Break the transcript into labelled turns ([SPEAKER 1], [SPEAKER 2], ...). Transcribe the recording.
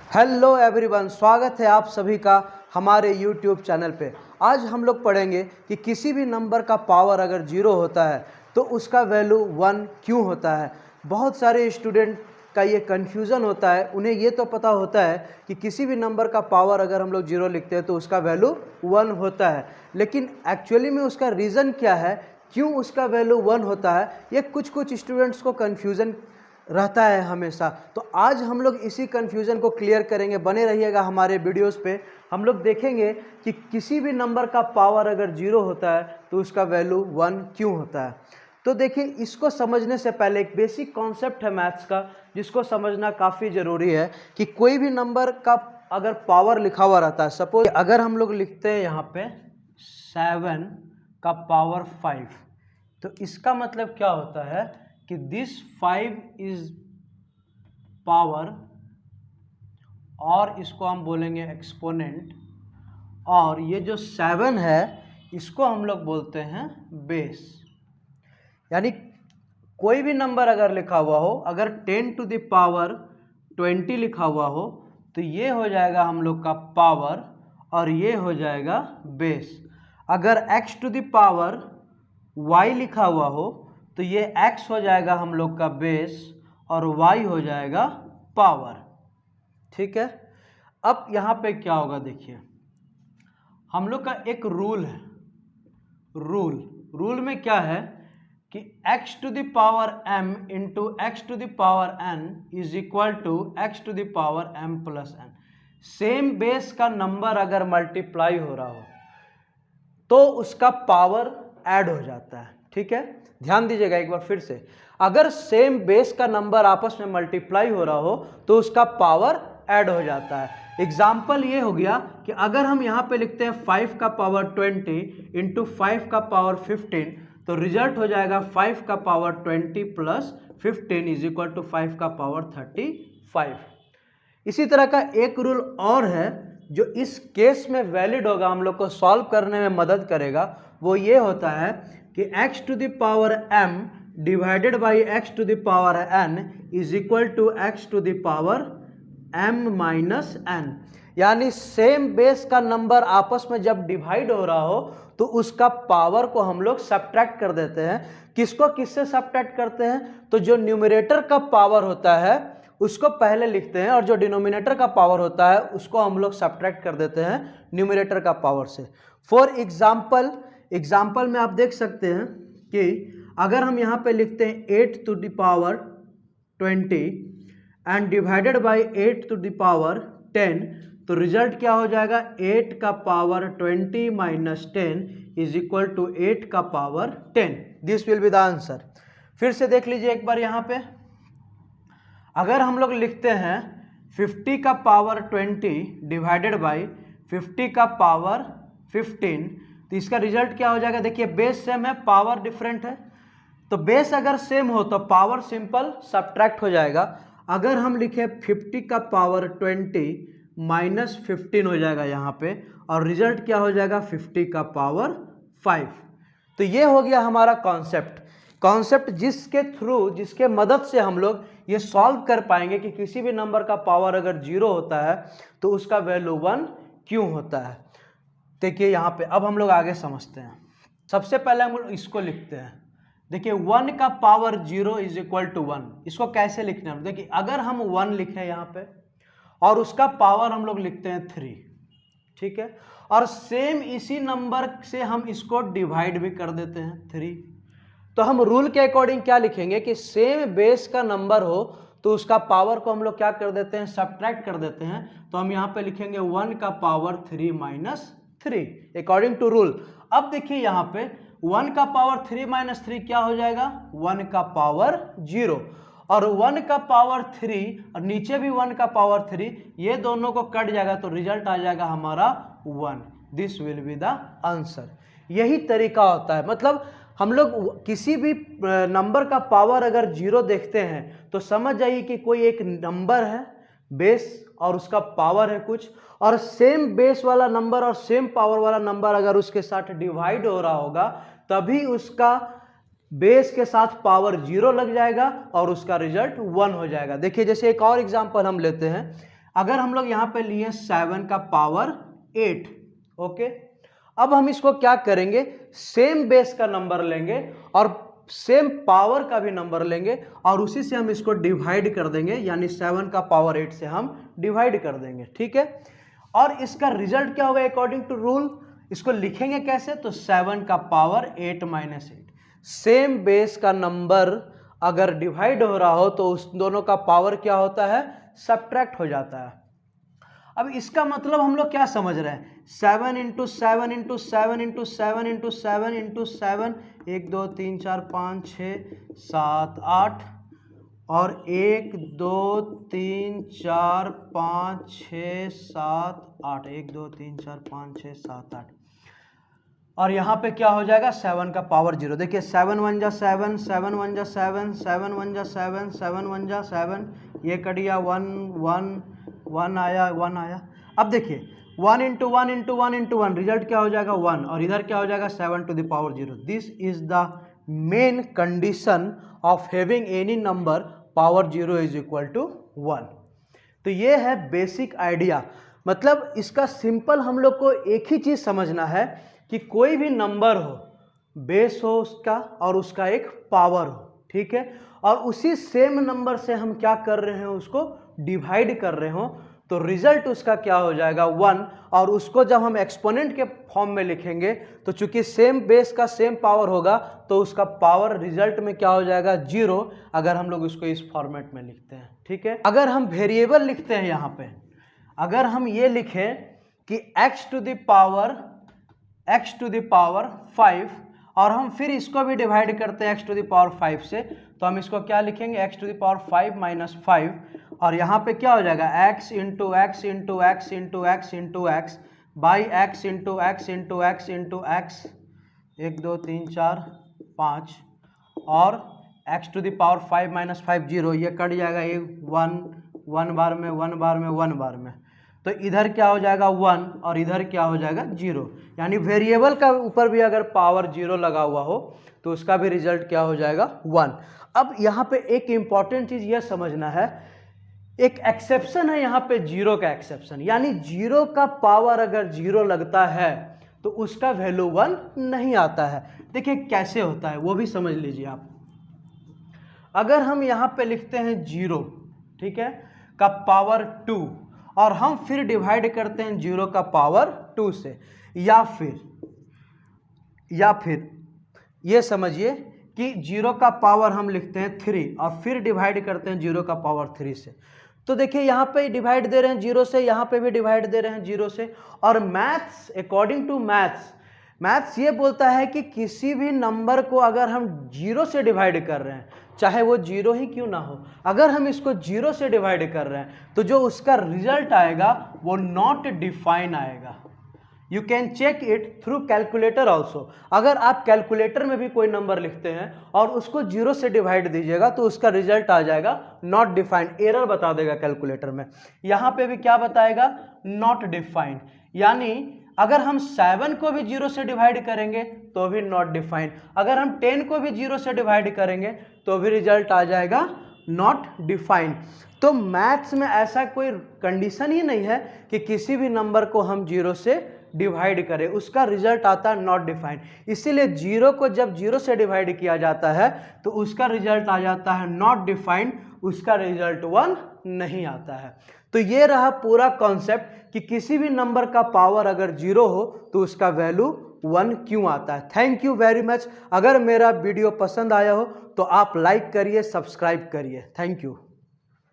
[SPEAKER 1] Hello everyone, स्वागत है आप सभी का हमारे यूट्यूब चैनल पे। आज हम लोग पढ़ेंगे कि किसी भी नंबर का पावर अगर जीरो होता है तो उसका वैल्यू 1 क्यों होता है। बहुत सारे स्टूडेंट का ये कन्फ्यूज़न होता है, उन्हें ये तो पता होता है कि किसी भी नंबर का पावर अगर हम लोग जीरो लिखते हैं तो उसका वैल्यू 1 होता है, लेकिन एक्चुअली में उसका रीज़न क्या है, क्यों उसका वैल्यू 1 होता है, ये कुछ स्टूडेंट्स को कन्फ्यूज़न रहता है हमेशा। तो आज हम लोग इसी कन्फ्यूज़न को क्लियर करेंगे, बने रहिएगा हमारे वीडियोस पे। हम लोग देखेंगे कि किसी भी नंबर का पावर अगर जीरो होता है तो उसका वैल्यू 1 क्यों होता है। तो देखिए, इसको समझने से पहले एक बेसिक कॉन्सेप्ट है मैथ्स का जिसको समझना काफ़ी ज़रूरी है कि कोई भी नंबर का अगर पावर लिखा हुआ रहता है, सपोज अगर हम लोग लिखते हैं यहाँ पे 7 का पावर 5, तो इसका मतलब क्या होता है कि दिस 5 इज पावर, और इसको हम बोलेंगे एक्सपोनेंट, और ये जो 7 है इसको हम लोग बोलते हैं बेस। यानी कोई भी नंबर अगर लिखा हुआ हो, अगर 10 टू द पावर 20 लिखा हुआ हो तो ये हो जाएगा हम लोग का पावर और ये हो जाएगा बेस। अगर x to the power y लिखा हुआ हो तो ये x हो जाएगा हम लोग का बेस और y हो जाएगा पावर। ठीक है, अब यहाँ पे क्या होगा, देखिए हम लोग का एक रूल है। रूल में क्या है कि x to the power m into x to the power n is equal to x to the power m plus n। Same base का नंबर अगर मल्टीप्लाई हो रहा हो तो उसका पावर ऐड हो जाता है। ठीक है, ध्यान दीजिएगा एक बार फिर से, अगर सेम बेस का नंबर आपस में मल्टीप्लाई हो रहा हो तो उसका पावर ऐड हो जाता है। एग्जाम्पल ये हो गया कि अगर हम यहाँ पे लिखते हैं 5 का पावर 20 इंटू 5 का पावर 15 तो रिजल्ट हो जाएगा 5 का power 20 plus 15 is equal to 5 का पावर 35। इसी तरह का एक रूल और है जो इस केस में वैलिड होगा, हम लोग को सॉल्व करने में मदद करेगा। वो ये होता है कि x to the power m divided by x to the power n is equal to x to the power m minus n। यानी सेम बेस का नंबर आपस में जब डिवाइड हो रहा हो तो उसका पावर को हम लोग सब्ट्रैक्ट कर देते हैं। किसको किससे सब्ट्रैक्ट करते हैं, तो जो न्यूमरेटर का पावर होता है उसको पहले लिखते हैं और जो डिनोमिनेटर का पावर होता है उसको हम लोग सब्ट्रैक्ट कर देते हैं न्यूमरेटर का पावर से। फॉर एग्जाम्पल में आप देख सकते हैं कि अगर हम यहाँ पे लिखते हैं 8 to the power 20 and divided by 8 to the power 10 तो रिजल्ट क्या हो जाएगा, 8 का power 20 minus 10 is equal to 8 का power 10। This will be the answer. फिर से देख लीजिए एक बार यहाँ पे, अगर हम लोग लिखते हैं 50 का पावर 20 डिवाइडेड बाई 50 का पावर 15 तो इसका रिजल्ट क्या हो जाएगा, देखिए बेस सेम है, पावर डिफरेंट है, तो बेस अगर सेम हो तो पावर सिंपल सब्ट्रैक्ट हो जाएगा। अगर हम लिखे 50 का पावर 20 माइनस 15 हो जाएगा यहाँ पे, और रिजल्ट क्या हो जाएगा 50 का पावर 5। तो ये हो गया हमारा कॉन्सेप्ट जिसके मदद से हम लोग ये सॉल्व कर पाएंगे कि किसी भी नंबर का पावर अगर जीरो होता है तो उसका वैल्यू 1 क्यों होता है। देखिए यहाँ पे अब हम लोग आगे समझते हैं। सबसे पहले हम लोग इसको लिखते हैं। देखिए 1 का पावर 0 इज इक्वल टू 1, इसको कैसे लिखना है, देखिए अगर हम 1 लिखें यहाँ पे और उसका पावर हम लोग लिखते हैं 3, ठीक है, और सेम इसी नंबर से हम इसको डिवाइड भी कर देते हैं 3, तो हम रूल के अकॉर्डिंग क्या लिखेंगे कि सेम बेस का नंबर हो तो उसका पावर को हम लोग क्या कर देते हैं, सब्ट्रैक्ट कर देते हैं। तो हम यहाँ पे लिखेंगे 1 का power 3 minus 3 according to rule. अब देखिए यहाँ पे 1 का पावर 3 माइनस 3 क्या हो जाएगा, 1 का पावर 0, और 1 का पावर 3 और नीचे भी 1 का पावर 3, ये दोनों को कट जाएगा तो रिजल्ट आ जाएगा हमारा 1। This will be the answer. यही तरीका होता है, मतलब हम लोग किसी भी नंबर का पावर अगर जीरो देखते हैं तो समझ जाइए कि कोई एक नंबर है बेस और उसका पावर है कुछ, और सेम बेस वाला नंबर और सेम पावर वाला नंबर अगर उसके साथ डिवाइड हो रहा होगा तभी उसका बेस के साथ पावर जीरो लग जाएगा और उसका रिजल्ट 1 हो जाएगा। देखिए जैसे एक और एग्जांपल हम लेते हैं, अगर हम लोग यहाँ पे लिए 7 का पावर 8, ओके। अब हम इसको क्या करेंगे, सेम बेस का नंबर लेंगे और सेम पावर का भी नंबर लेंगे और उसी से हम इसको डिवाइड कर देंगे, यानी 7 का पावर 8 से हम डिवाइड कर देंगे, ठीक है। और इसका रिजल्ट क्या होगा अकॉर्डिंग टू रूल, इसको लिखेंगे कैसे, तो 7 का पावर 8 माइनस 8। सेम बेस का नंबर अगर डिवाइड हो रहा हो तो उस दोनों का पावर क्या होता है, सब्ट्रैक्ट हो जाता है। अब इसका मतलब हम लोग क्या समझ रहे हैं, 7 into 7 into 7 into 7 into 7 into 7, 1 2 3 4 5 6 7 8 और 1 2 3 4 5 6 7 8, 1 2 3 4 5 6 7 8 और यहाँ पे क्या हो जाएगा 7 का पावर 0। देखिए 7 1 जा 7, 7 1 जा 7, 7 1 जा 7, 7 1 जा 7, ये कट गया 1 1 1 आया 1 आया। अब देखिए 1 इंटू 1 इंटू 1 इंटू 1, रिजल्ट क्या हो जाएगा 1 और इधर क्या हो जाएगा 7 to the power 0। This is the main condition of having any number power 0 is equal to 1। तो ये है बेसिक आइडिया। मतलब इसका सिंपल हम लोग को एक ही चीज समझना है कि कोई भी नंबर हो, बेस हो उसका और उसका एक पावर हो, ठीक है, और उसी सेम नंबर से हम क्या कर रहे हैं, उसको डिवाइड कर रहे हो, तो रिजल्ट उसका क्या हो जाएगा 1। और उसको जब हम एक्सपोनेंट के फॉर्म में लिखेंगे तो चूंकि सेम बेस का सेम पावर होगा तो उसका पावर रिजल्ट में क्या हो जाएगा 0, अगर हम लोग इसको इस फॉर्मेट में लिखते हैं, ठीक है। अगर हम वेरिएबल लिखते हैं यहाँ पे, अगर हम ये लिखें कि x टू द पावर 5 और हम फिर इसको भी डिवाइड करते हैं x टू द पावर 5 से, तो हम इसको क्या लिखेंगे x to the power 5 minus 5 और यहाँ पे क्या हो जाएगा x into x into x into x into x by x into x into x into x, 1 2 3 4 5 और x to the power 5 minus 5 0, ये कट जाएगा, ये 1 बार में 1 बार में 1 बार में, तो इधर क्या हो जाएगा 1 और इधर क्या हो जाएगा 0। यानी वेरिएबल का ऊपर भी अगर पावर 0 लगा हुआ हो तो उसका भी रिजल्ट क्या हो जाएगा 1। अब यहाँ पे एक इंपॉर्टेंट चीज यह समझना है, एक एक्सेप्शन है यहाँ पे 0 का एक्सेप्शन, यानी 0 का पावर अगर 0 लगता है तो उसका वैल्यू 1 नहीं आता है। देखिए कैसे होता है वो भी समझ लीजिए आप। अगर हम यहाँ पे लिखते हैं 0, ठीक है, का पावर 2 और हम फिर डिवाइड करते हैं 0 का पावर 2 से, या फिर ये समझिए कि 0 का पावर हम लिखते हैं 3 और फिर डिवाइड करते हैं 0 का पावर 3 से, तो देखिए यहाँ पे डिवाइड दे रहे हैं 0 से, यहाँ पे भी डिवाइड दे रहे हैं 0 से। और मैथ्स, अकॉर्डिंग टू मैथ्स ये बोलता है कि किसी भी नंबर को अगर हम 0 से डिवाइड कर रहे हैं, चाहे वो 0 ही क्यों ना हो, अगर हम इसको 0 से डिवाइड कर रहे हैं तो जो उसका रिजल्ट आएगा वो नॉट डिफाइन आएगा। You can check it through calculator also. अगर आप कैलकुलेटर में भी कोई नंबर लिखते हैं और उसको 0 से डिवाइड दीजिएगा तो उसका रिजल्ट आ जाएगा नॉट डिफाइंड, एरर बता देगा कैलकुलेटर में। यहाँ पे भी क्या बताएगा, नॉट डिफाइंड। यानी अगर हम 7 को भी 0 से डिवाइड करेंगे तो भी नॉट डिफाइंड, अगर हम 10 को भी 0 से डिवाइड करेंगे तो भी रिजल्ट आ जाएगा नॉट डिफाइंड। तो मैथ्स में ऐसा कोई कंडीशन ही नहीं है कि किसी भी नंबर को हम 0 से डिवाइड करें, उसका रिजल्ट आता है नॉट डिफाइंड। इसीलिए 0 को जब 0 से डिवाइड किया जाता है तो उसका रिजल्ट आ जाता है नॉट डिफाइंड, उसका रिजल्ट 1 नहीं आता है। तो ये रहा पूरा कॉन्सेप्ट कि किसी भी नंबर का पावर अगर 0 हो तो उसका वैल्यू 1 क्यों आता है। Thank you very much. अगर मेरा वीडियो पसंद आया हो तो आप लाइक करिए, सब्सक्राइब करिए। Thank you.